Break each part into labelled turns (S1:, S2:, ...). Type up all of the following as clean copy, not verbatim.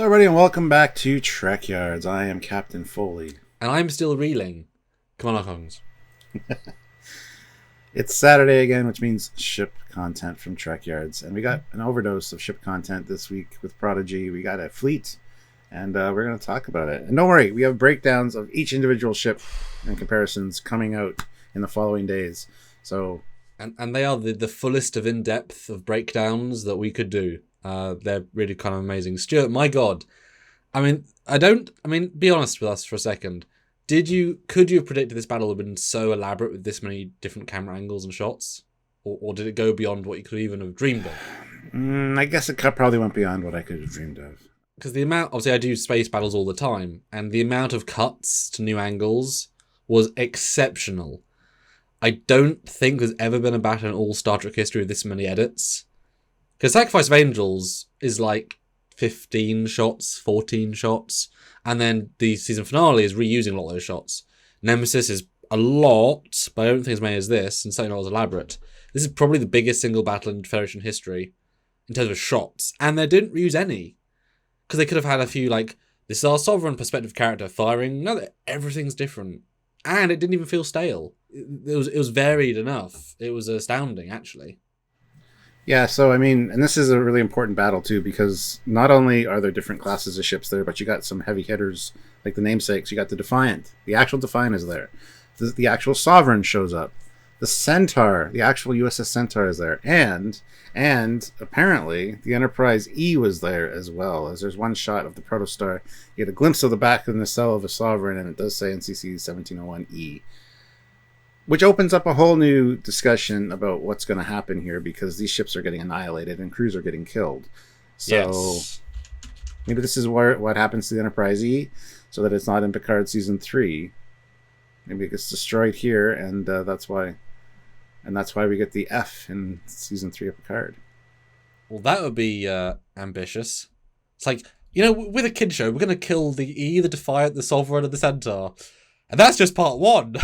S1: Hello, everybody, and welcome back to Trekyards. I am Captain Foley.
S2: And I'm still reeling. Come on, Holmes.
S1: It's Saturday again, which means ship content from Trekyards. And we got an overdose of ship content this week with Prodigy. We got a fleet, and we're going to talk about it. And don't worry, we have breakdowns of each individual ship and comparisons coming out in the following days. So,
S2: And they are the fullest of in-depth of breakdowns that we could do. They're really kind of amazing. Stuart, my God. Be honest with us for a second. Could you have predicted this battle would have been so elaborate with this many different camera angles and shots? Or did it go beyond what you could even have dreamed of?
S1: I guess it probably went beyond what I could have dreamed of.
S2: Because the amount, obviously I do space battles all the time, and the amount of cuts to new angles was exceptional. I don't think there's ever been a battle in all Star Trek history with this many edits. Because Sacrifice of Angels is like 15 shots, 14 shots, and then the season finale is reusing a lot of those shots. Nemesis is a lot, but I don't think as many as this, and certainly not as elaborate. This is probably the biggest single battle in Federation history in terms of shots, and they didn't reuse any. Because they could have had a few, like, this is our sovereign perspective character firing. No, everything's different. And it didn't even feel stale. It was varied enough. It was astounding, actually.
S1: Yeah, so and this is a really important battle too, because not only are there different classes of ships there, but you got some heavy hitters like the namesakes. You got the Defiant. The actual Defiant is there. The actual Sovereign shows up. The Centaur, the actual USS Centaur is there. And apparently the Enterprise E was there as well, as there's one shot of the Protostar. You get a glimpse of the back of the nacelle of a Sovereign, and it does say NCC 1701E. Which opens up a whole new discussion about what's going to happen here, because these ships are getting annihilated and crews are getting killed. So
S2: yes.
S1: Maybe this is what happens to the Enterprise E, so that it's not in Picard Season 3. Maybe it gets destroyed here, and that's why we get the F in Season 3 of Picard.
S2: Well, that would be ambitious. It's like, with a kid show, we're going to kill the E, the Defiant, the Sovereign, and the Centaur. And that's just part one.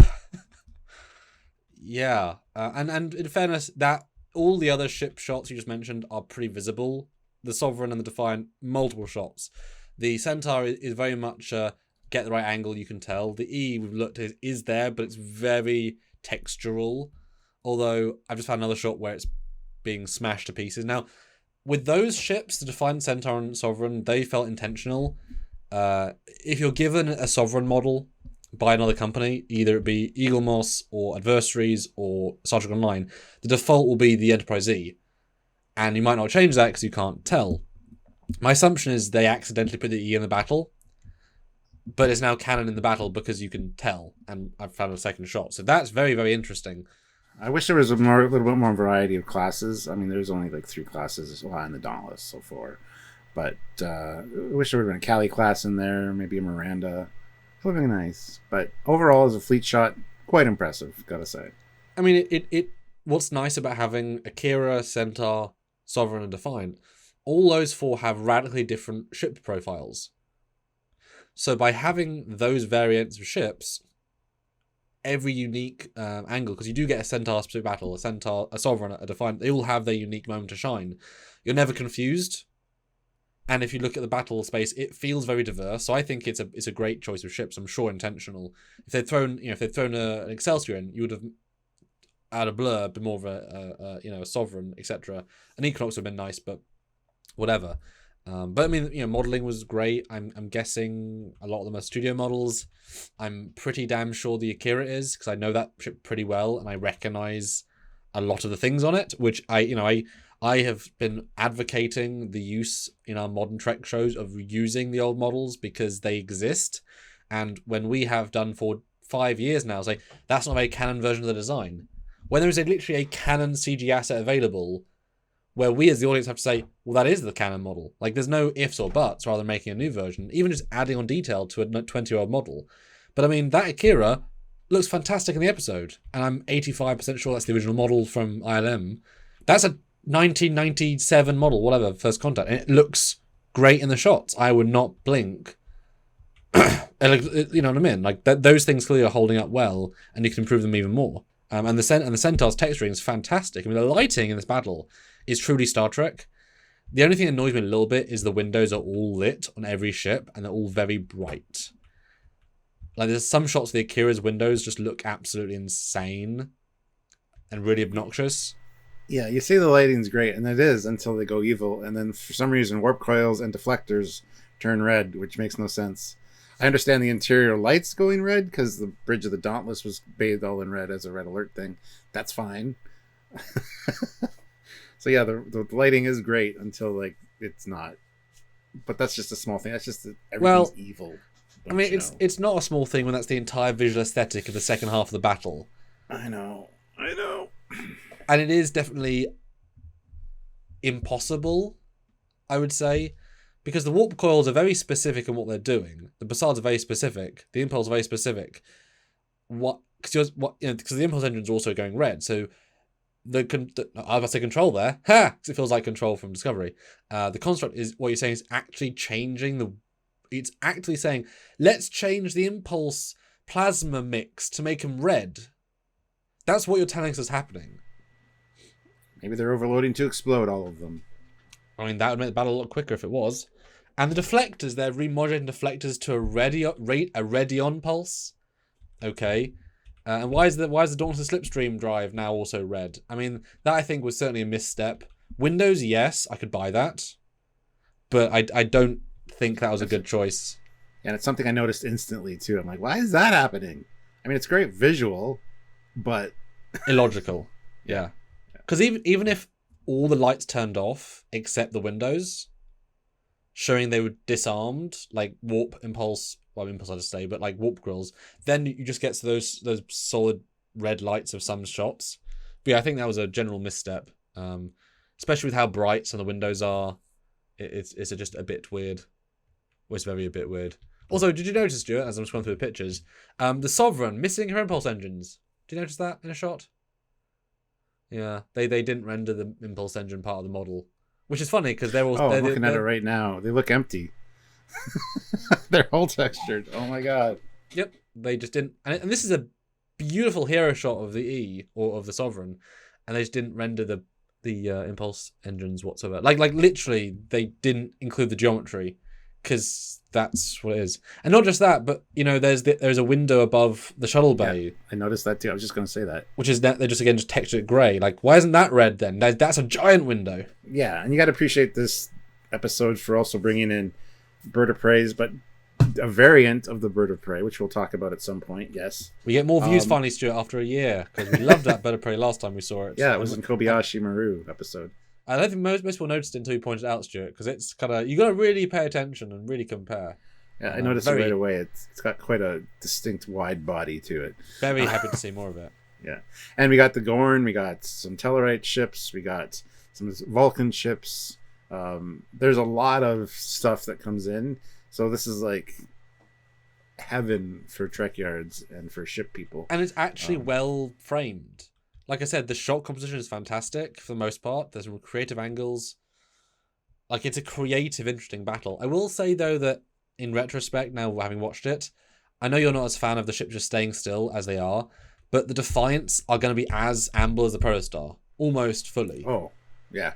S2: Yeah, and in fairness, that all the other ship shots you just mentioned are pretty visible. The Sovereign and the Defiant, multiple shots. The Centaur is very much get the right angle, you can tell. The E, we've looked at, is there, but it's very textural. Although, I've just found another shot where it's being smashed to pieces. Now, with those ships, the Defiant, Centaur, and Sovereign, they felt intentional. If you're given a Sovereign model by another company, either it be Eagle Moss or Adversaries or Star Trek Online, the default will be the Enterprise E. And you might not change that because you can't tell. My assumption is they accidentally put the E in the battle, but it's now canon in the battle because you can tell, and I've found a second shot. So that's very, very interesting.
S1: I wish there was a little bit more variety of classes. There's only like 3 classes in the Dauntless so far. But I wish there would have been a Cali class in there, maybe a Miranda. It would have been nice. But overall, as a fleet shot, quite impressive, gotta say.
S2: What's nice about having Akira, Centaur, Sovereign, and Defiant, all those 4 have radically different ship profiles. So by having those variants of ships, every unique angle, because you do get a Centaur specific battle, a Centaur, a Sovereign, a Defiant, they all have their unique moment to shine. You're never confused. And if you look at the battle space, it feels very diverse. So I think it's a great choice of ships. I'm sure intentional. If they'd thrown an Excelsior in, you would have, out of Blur, been more of a Sovereign, etc. An Equinox would have been nice, but whatever. Modeling was great. I'm guessing a lot of them are studio models. I'm pretty damn sure the Akira is, because I know that ship pretty well and I recognize a lot of the things on it, which I have been advocating the use in our modern Trek shows of reusing the old models because they exist. And when we have done for 5 years now, say, that's not a very canon version of the design. When there is literally a canon CG asset available, where we as the audience have to say, well, that is the canon model. Like, there's no ifs or buts rather than making a new version, even just adding on detail to a 20-year-old model. But that Akira looks fantastic in the episode. And I'm 85% sure that's the original model from ILM. That's a 1997 model, whatever, First Contact, and it looks great in the shots. I would not blink. You know what I mean? Like those things clearly are holding up well, and you can improve them even more. And the Centaur's texturing is fantastic. The lighting in this battle is truly Star Trek. The only thing that annoys me a little bit is the windows are all lit on every ship, and they're all very bright. Like, there's some shots of the Akira's windows just look absolutely insane and really obnoxious.
S1: Yeah, you say the lighting's great, and it is until they go evil, and then for some reason warp coils and deflectors turn red, which makes no sense. I understand the interior lights going red because the bridge of the Dauntless was bathed all in red as a red alert thing. That's fine. So yeah, the lighting is great until like it's not. But that's just a small thing. That's just that everything's evil.
S2: I mean, it's not a small thing when that's the entire visual aesthetic of the second half of the battle.
S1: I know.
S2: And it is definitely impossible, I would say, because the warp coils are very specific in what they're doing. The Bassards are very specific. The impulse are very specific. Because the impulse engine's also going red, so I was about to say control there, because it feels like control from Discovery. The construct is what you're saying is actually changing it's actually saying, let's change the impulse plasma mix to make them red. That's what you're telling us is happening.
S1: Maybe they're overloading to explode all of them.
S2: I mean, that would make the battle a lot quicker if it was. And the deflectors, they're remodulating deflectors to a radion pulse. Okay. And why is the Dauntless Slipstream drive now also red? I mean, that I think was certainly a misstep. Windows, yes, I could buy that. But I don't think that was a good choice.
S1: And it's something I noticed instantly, too. I'm like, why is that happening? I mean, it's great visual, but...
S2: illogical. Yeah. Because even if all the lights turned off except the windows, showing they were disarmed, like warp impulse, well, impulse I'd say, but like warp grills, then you just get to those solid red lights of some shots. But yeah, I think that was a general misstep, especially with how bright some of the windows are. It's just a bit weird. Was very a bit weird. Also, did you notice, Stuart, as I'm scrolling through the pictures, the Sovereign missing her impulse engines? Did you notice that in a shot? Yeah, they didn't render the impulse engine part of the model, which is funny because they're all.
S1: I'm looking at it right now. They look empty. They're all textured. Oh my god.
S2: Yep, they just didn't. And this is a beautiful hero shot of the E or of the Sovereign, and they just didn't render the impulse engines whatsoever. Like literally, they didn't include the geometry because that's what it is. And not just that, but there's a window above the shuttle bay.
S1: Yeah, I noticed that too. I was just going to say that.
S2: Which is that they just textured it grey. Like, why isn't that red then? That's a giant window.
S1: Yeah, and you got to appreciate this episode for also bringing in Bird of Preys, but a variant of the Bird of Prey, which we'll talk about at some point. Yes,
S2: we get more views finally, Stuart, after a year because we loved that Bird of Prey last time we saw it.
S1: Yeah, it was in Kobayashi Maru episode.
S2: I don't think most people noticed it until you pointed it out, Stuart, because it's kind of you got to really pay attention and really compare.
S1: Yeah, I noticed it right away. It's got quite a distinct wide body to it.
S2: Very happy to see more of it.
S1: Yeah, and we got the Gorn, we got some Tellarite ships, we got some Vulcan ships. There's a lot of stuff that comes in, so this is like heaven for Trekyards and for ship people.
S2: And it's actually well framed. Like I said, the shot composition is fantastic for the most part. There's some creative angles. Like, it's a creative, interesting battle. I will say, though, that in retrospect, now having watched it, I know you're not as a fan of the ships just staying still as they are, but the Defiants are going to be as amble as the Protostar, almost fully.
S1: Oh, yeah.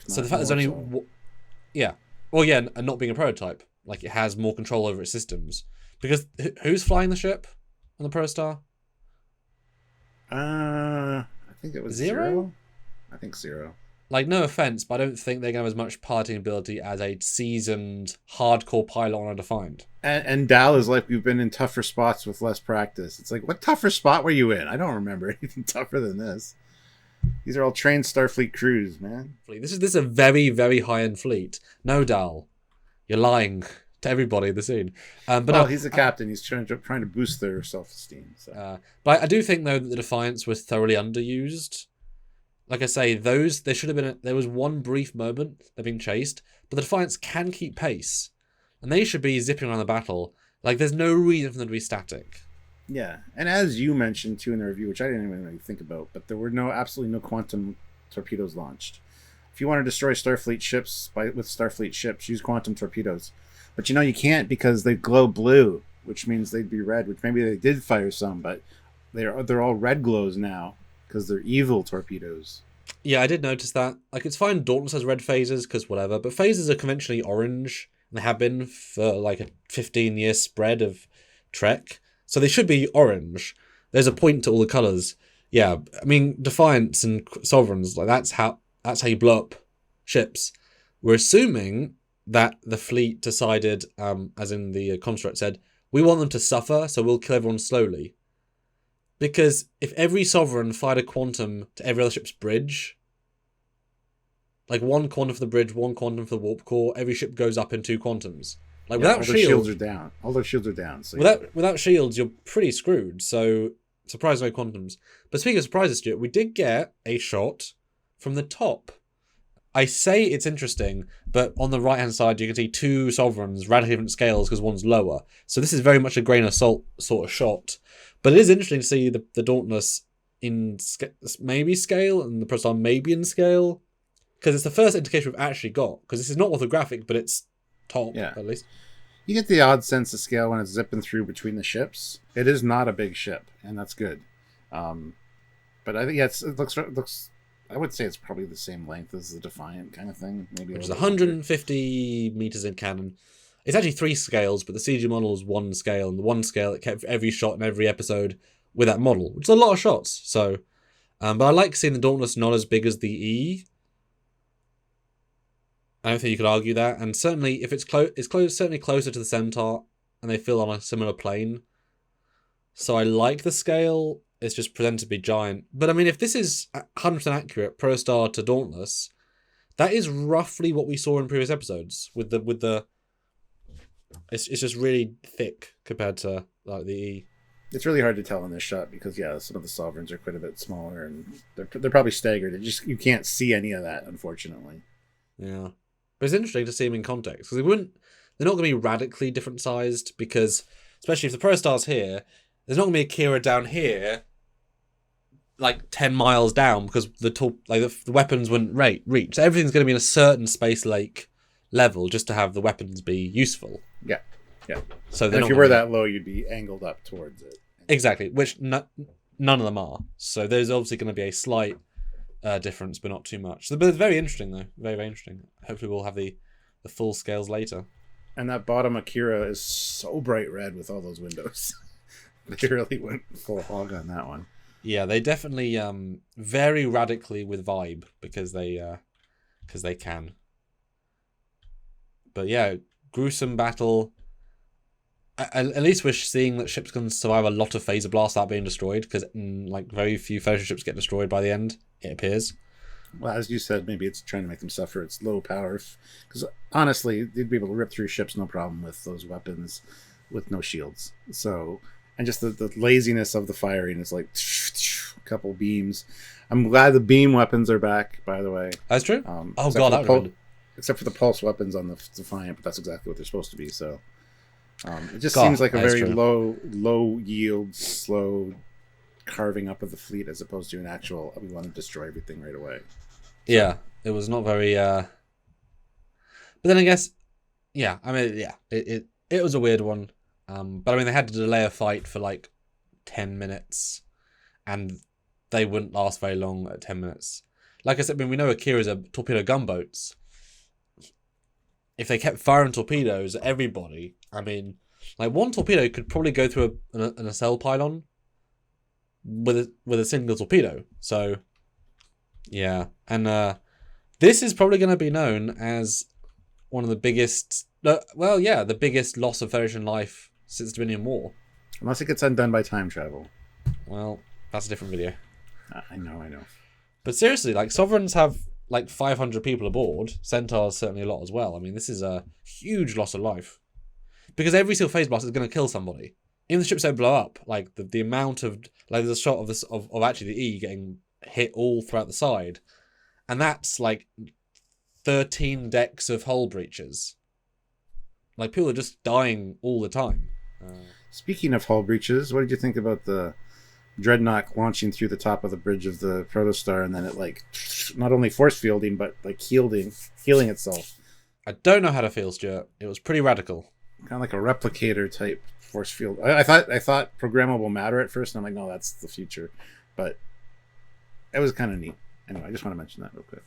S2: So the fact there's only... yeah. Well, yeah, and not being a prototype. Like, it has more control over its systems. Because who's flying the ship on the Protostar?
S1: I think it was Zero. I think Zero.
S2: Like, no offense, but I don't think they're going to have as much piloting ability as a seasoned, hardcore pilot on a Defiant.
S1: And Dal is like, we've been in tougher spots with less practice. It's like, what tougher spot were you in? I don't remember anything tougher than this. These are all trained Starfleet crews, man.
S2: This is a very, very high-end fleet. No, Dal, you're lying to everybody in the scene. But
S1: he's the captain. He's trying to boost their self-esteem. So.
S2: But I do think, though, that the Defiants was thoroughly underused. Like I say, there should have been there was one brief moment they're being chased, but the Defiants can keep pace, and they should be zipping around the battle. Like, there's no reason for them to be static.
S1: Yeah, and as you mentioned too in the review, which I didn't even really think about, but there were absolutely no quantum torpedoes launched. If you want to destroy Starfleet ships with Starfleet ships, use quantum torpedoes. But you can't because they glow blue, which means they'd be red. Which maybe they did fire some, but they're all red glows now. Because they're evil torpedoes.
S2: Yeah, I did notice that. Like, it's fine Dauntless has red phasers, because whatever, but phasers are conventionally orange, and they have been for, like, a 15-year spread of Trek, so they should be orange. There's a point to all the colours. Yeah, I mean, Defiance and Sovereigns, like, that's how you blow up ships. We're assuming that the fleet decided, as in the construct said, we want them to suffer, so we'll kill everyone slowly. Because if every Sovereign fired a quantum to every other ship's bridge, like one quantum for the bridge, one quantum for the warp core, every ship goes up in 2 quantums. Like,
S1: Yeah,
S2: without
S1: all their
S2: shields,
S1: shields are down. All their shields are down. So
S2: without shields, you're pretty screwed. So, surprise, no quantums. But speaking of surprises, Stuart, we did get a shot from the top. I say it's interesting, but on the right-hand side, you can see 2 Sovereigns, radically different scales, because one's lower. So this is very much a grain of salt sort of shot. But it is interesting to see the Dauntless in maybe scale, and the Protostar maybe in scale, because it's the first indication we've actually got. Because this is not orthographic, but it's top, at least.
S1: You get the odd sense of scale when it's zipping through between the ships. It is not a big ship, and that's good. But I think it looks. I would say it's probably the same length as the Defiant kind of thing, maybe.
S2: Which is 150 meters in canon. It's actually 3 scales, but the CG model is 1 scale, and the 1 scale it kept for every shot in every episode with that model, which is a lot of shots. So, but I like seeing the Dauntless not as big as the E. I don't think you could argue that, and certainly if it's certainly closer to the Centaur, and they feel on a similar plane. So I like the scale. It's just presented to be giant. But I mean, if this is 100% accurate, Protostar to Dauntless, that is roughly what we saw in previous episodes with the. It's just really thick compared to like the E.
S1: It's really hard to tell in this shot because some of the Sovereigns are quite a bit smaller and they're probably staggered. You can't see any of that, unfortunately.
S2: Yeah, but it's interesting to see them in context because they're not going to be radically different sized because especially if the Protostar's here, there's not going to be a Kira down here, like 10 miles down because the weapons wouldn't reach. So everything's going to be in a certain space lake level just to have the weapons be useful.
S1: Yeah.
S2: So
S1: if you were that low, you'd be angled up towards it.
S2: Exactly, which none of them are. So there's obviously going to be a slight difference, but not too much. So, but it's very interesting, though. Very, very interesting. Hopefully we'll have the full scales later.
S1: And that bottom Akira is so bright red with all those windows. They really went full hog on that one.
S2: Yeah, they definitely vary radically with vibe because they can. But yeah, gruesome battle. At least we're seeing that ships can survive a lot of phaser blasts without being destroyed, because like very few Federation ships get destroyed by the end, it appears.
S1: Well, as you said, maybe it's trying to make them suffer. It's low power. Because honestly, they'd be able to rip through ships no problem with those weapons with no shields. So, and just the laziness of the firing is like a couple beams. I'm glad the beam weapons are back, by the way.
S2: That's true? Oh god,
S1: except for the pulse weapons on the Defiant, but that's exactly what they're supposed to be, so... it just seems like a very low yield, slow carving up of the fleet as opposed to an actual, we want to destroy everything right away.
S2: Yeah, it was not very... But then I guess, yeah, I mean, yeah, it was a weird one. But I mean, they had to delay a fight for like 10 minutes, and they wouldn't last very long at 10 minutes. Like I said, I mean, we know Akira's are torpedo gunboats. If they kept firing torpedoes at everybody, I mean, like one torpedo could probably go through a nacelle pylon with a single torpedo. So, yeah, and this is probably going to be known as one of the biggest. The biggest loss of Federation life since the Dominion War.
S1: Unless it gets undone by time travel.
S2: Well, that's a different video.
S1: I know.
S2: But seriously, like Sovereigns have like 500 people aboard. Centaur's certainly a lot as well. I mean, this is a huge loss of life. Because every single phase blast is going to kill somebody. Even the ships don't blow up. Like, the amount of... Like, there's a shot of actually the E getting hit all throughout the side. And that's, like, 13 decks of hull breaches. Like, people are just dying all the time.
S1: Speaking of hull breaches, what did you think about the Dreadnought launching through the top of the bridge of the Protostar and then it, like, not only force fielding, but, like, healing itself?
S2: I don't know how to feel, Stuart. It was pretty radical.
S1: Kind of like a replicator type force field. I thought programmable matter at first, and I'm like, no, that's the future. But it was kind of neat. Anyway, I just want to mention that real quick.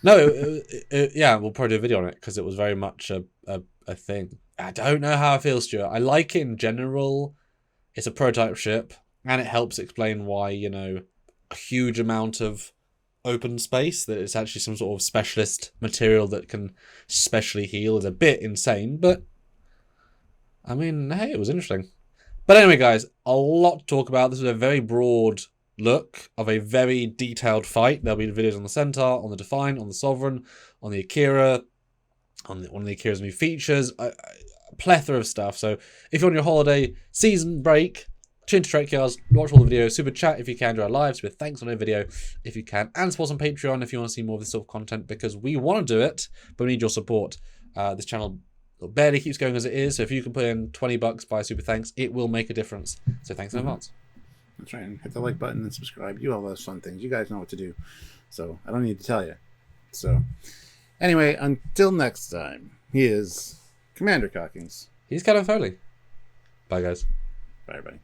S2: No, yeah, we'll probably do a video on it because it was very much a thing. I don't know how I feel, Stuart. I like it in general. It's a prototype ship, and it helps explain why, you know, a huge amount of open space, that it's actually some sort of specialist material that can specially heal, is a bit insane, but I mean, hey, it was interesting. But anyway, guys, a lot to talk about. This was a very broad look of a very detailed fight. There'll be videos on the Centaur, on the Defiant, on the Sovereign, on the Akira, on one of the Akira's new features, a plethora of stuff. So if you're on your holiday season break, tune to Trekyards, watch all the videos, super chat if you can, do our lives with thanks on a video if you can, and support on Patreon if you want to see more of this sort of content, because we want to do it, but we need your support. This channel barely keeps going as it is, so if you can put in $20 via super thanks, it will make a difference. So thanks in advance.
S1: That's right. And hit the like button and subscribe. You all those fun things. You guys know what to do. So I don't need to tell you. So anyway, until next time, he is Commander Cockings.
S2: He's Captain Foley. Bye, guys.
S1: Bye, everybody.